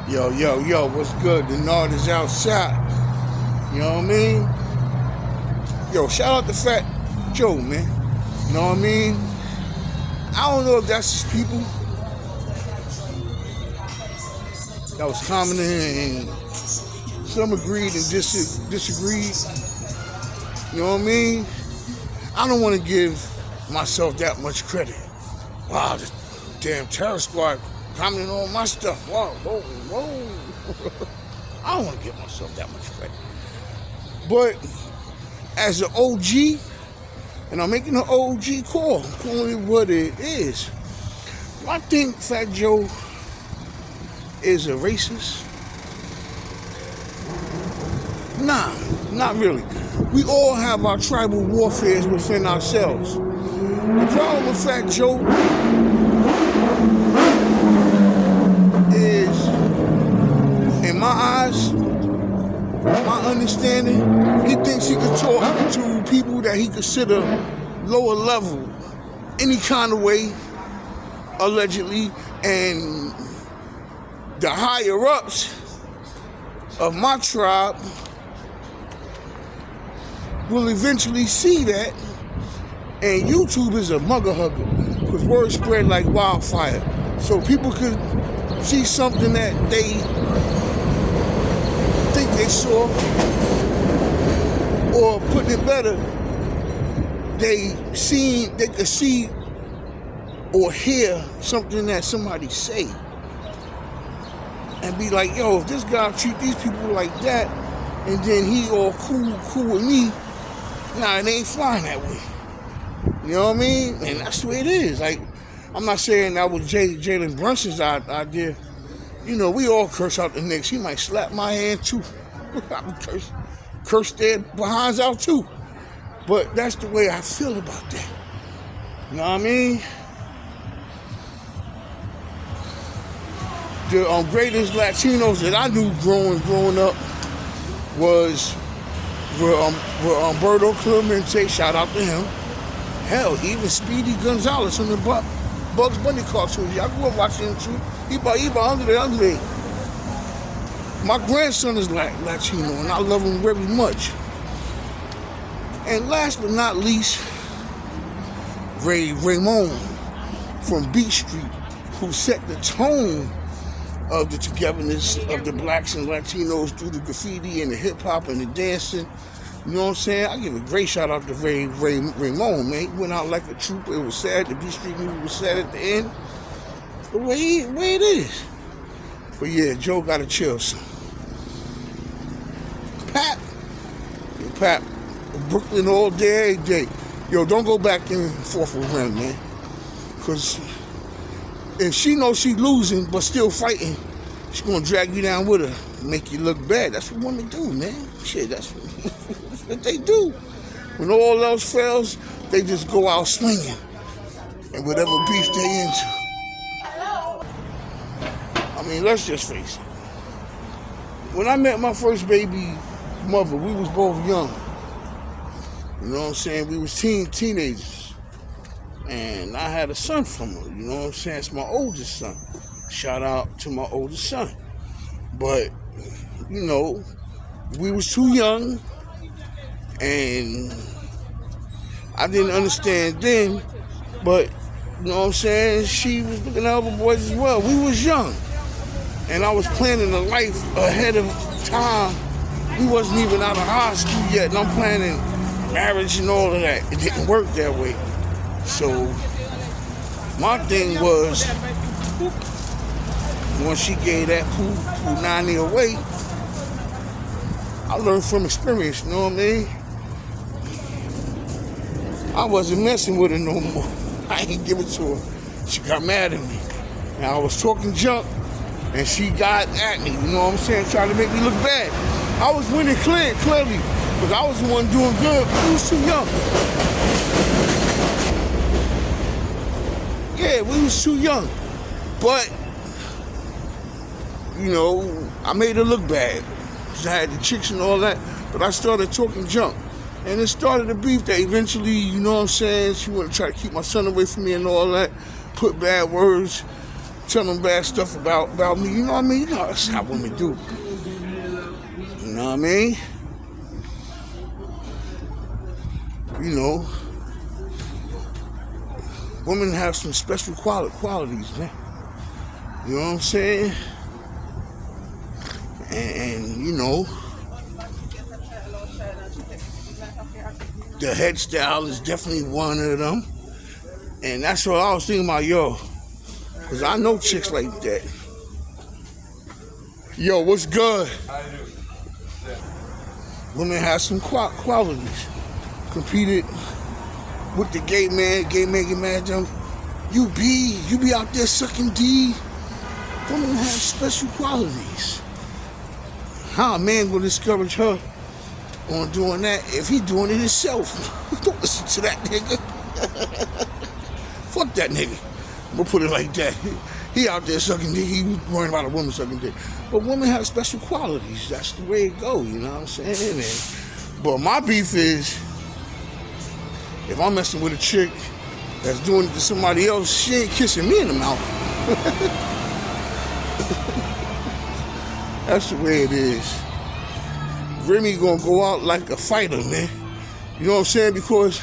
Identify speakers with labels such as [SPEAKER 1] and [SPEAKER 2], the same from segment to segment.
[SPEAKER 1] Yo, yo, yo, what's good? The Nord is outside. You know what I mean? Yo, shout out to Fat Joe, man. You know what I mean? I don't know if that's his people that was commenting and some agreed and disagreed. You know what I mean? I don't want to give myself that much credit. Wow, the damn terror squad commenting on my stuff. Whoa, whoa, whoa. I don't want to give myself that much credit. But as an OG, and I'm making an OG call, calling it what it is. Do I think Fat Joe is a racist? Nah, not really. We all have our tribal warfares within ourselves. The problem with Fat Joe is, in my eyes, my understanding, he thinks he can talk to people that he consider lower level any kind of way, allegedly, and the higher ups of my tribe will eventually see that, and YouTube is a mugger hugger because word spread like wildfire. So people could see something that they think they saw, or putting it better, they could see or hear something that somebody say and be like, yo, if this guy treat these people like that and then he all cool with me, nah, it ain't flying that way. You know what I mean? And that's the way it is. Like, I'm not saying that was Jalen Brunson's idea. You know, we all curse out the Knicks. He might slap my hand too. I would curse their behinds out too. But that's the way I feel about that. You know what I mean? The greatest Latinos that I knew growing up was Roberto Clemente. Shout out to him. Hell, even Speedy Gonzalez from the Bugs Bunny cartoons. I grew up watching him too. He under. My grandson is Latino, and I love him very much. And last but not least, Raymond from Beach Street, who set the tone of the togetherness of the blacks and Latinos through the graffiti and the hip-hop and the dancing. You know what I'm saying? I give a great shout out to Raymond, man. He went out like a trooper. It was sad. The Beach Street movie was sad at the end. The way it is. But yeah, Joe got to chill, son. Pap, Brooklyn all day, every day. Yo, don't go back and forth with Remy, man. Because if she knows she's losing but still fighting, she's going to drag you down with her, make you look bad. That's what women do, man. Shit, that's what they do. When all else fails, they just go out swinging and whatever beef they into. I mean, let's just face it. When I met my first baby mother, we was both young. You know what I'm saying? We was teenagers. And I had a son from her. You know what I'm saying? It's my oldest son. Shout out to my oldest son. But, you know, we was too young. And I didn't understand then. But, you know what I'm saying? She was looking at other boys as well. We was young. And I was planning a life ahead of time. We wasn't even out of high school yet, and I'm planning marriage and all of that. It didn't work that way. So my thing was, once she gave that poo 90 away, I learned from experience, you know what I mean? I wasn't messing with her no more. I ain't give it to her. She got mad at me. And I was talking junk, and she got at me, you know what I'm saying, trying to make me look bad. I was winning clearly, because I was the one doing good, but we was too young. Yeah, we was too young. But, you know, I made her look bad. Because I had the chicks and all that, but I started talking junk. And it started a beef that eventually, you know what I'm saying, she wanted to try to keep my son away from me and all that, put bad words tell them bad stuff about me. You know what I mean? You know, that's how women do. You know what I mean? You know, women have some special qualities, man. You know what I'm saying? And you know, the head style is definitely one of them. And that's what I was thinking about, yo. Because I know chicks like that. Yo, what's good? Women have some qualities. Competed with the gay man get mad at them. You be out there sucking D. Women have special qualities. How a man will discourage her on doing that if he doing it himself? Don't listen to that nigga. Fuck that nigga. I'm gonna put it like that. He out there sucking dick. He was worrying about a woman sucking dick. But women have special qualities. That's the way it go. You know what I'm saying? But my beef is, if I'm messing with a chick that's doing it to somebody else, she ain't kissing me in the mouth. That's the way it is. Remy gonna go out like a fighter, man. You know what I'm saying? Because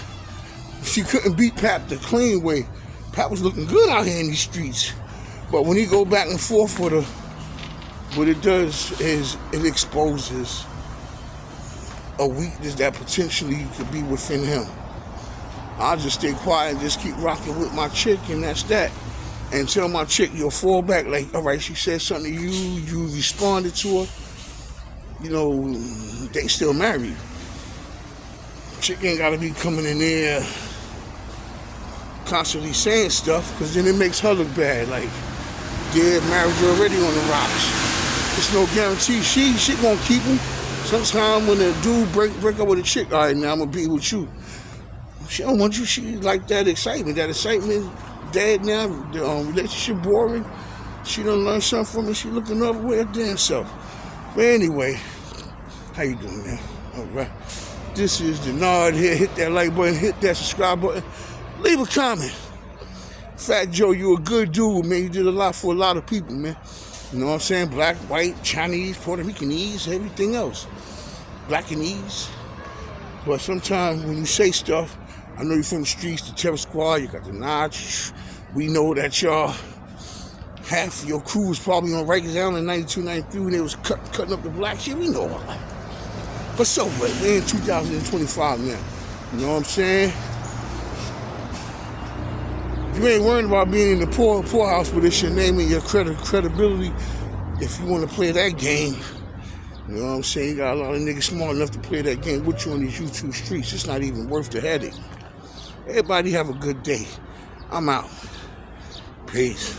[SPEAKER 1] she couldn't beat Pap the clean way. Pap was looking good out here in these streets. But when he go back and forth with her, what it does is it exposes a weakness that potentially could be within him. I'll just stay quiet and just keep rocking with my chick, and that's that. And tell my chick, you'll fall back like, all right, she said something to you, you responded to her. You know, they still married. Chick ain't gotta be coming in there constantly saying stuff, because then it makes her look bad. Like, their marriage already on the rocks. There's no guarantee she gonna keep him. Sometimes when a dude break up with a chick, all right, now I'm gonna be with you. She don't want you. She like that excitement. That excitement dead now. The relationship boring. She done learn something from it. She looking over with her damn self. But anyway, how you doing, man? All right. This is the Nard here. Hit that like button. Hit that subscribe button. Leave a comment. Fat Joe, you a good dude, man. You did a lot for a lot of people, man. You know what I'm saying? Black, white, Chinese, Puerto Ricanese, everything else. Blackanese. But sometimes when you say stuff, I know you're from the streets, the Terror Squad, you got the Notch. We know that y'all, half of your crew was probably on Rikers Island in 92, 93 when they was cutting up the black shit. We know all that. But so what? We're in 2025 now. You know what I'm saying? You ain't worrying about being in the poorhouse, but it's your name and your credibility. If you want to play that game, you know what I'm saying? You got a lot of niggas smart enough to play that game with you on these YouTube streets. It's not even worth the headache. Everybody have a good day. I'm out. Peace.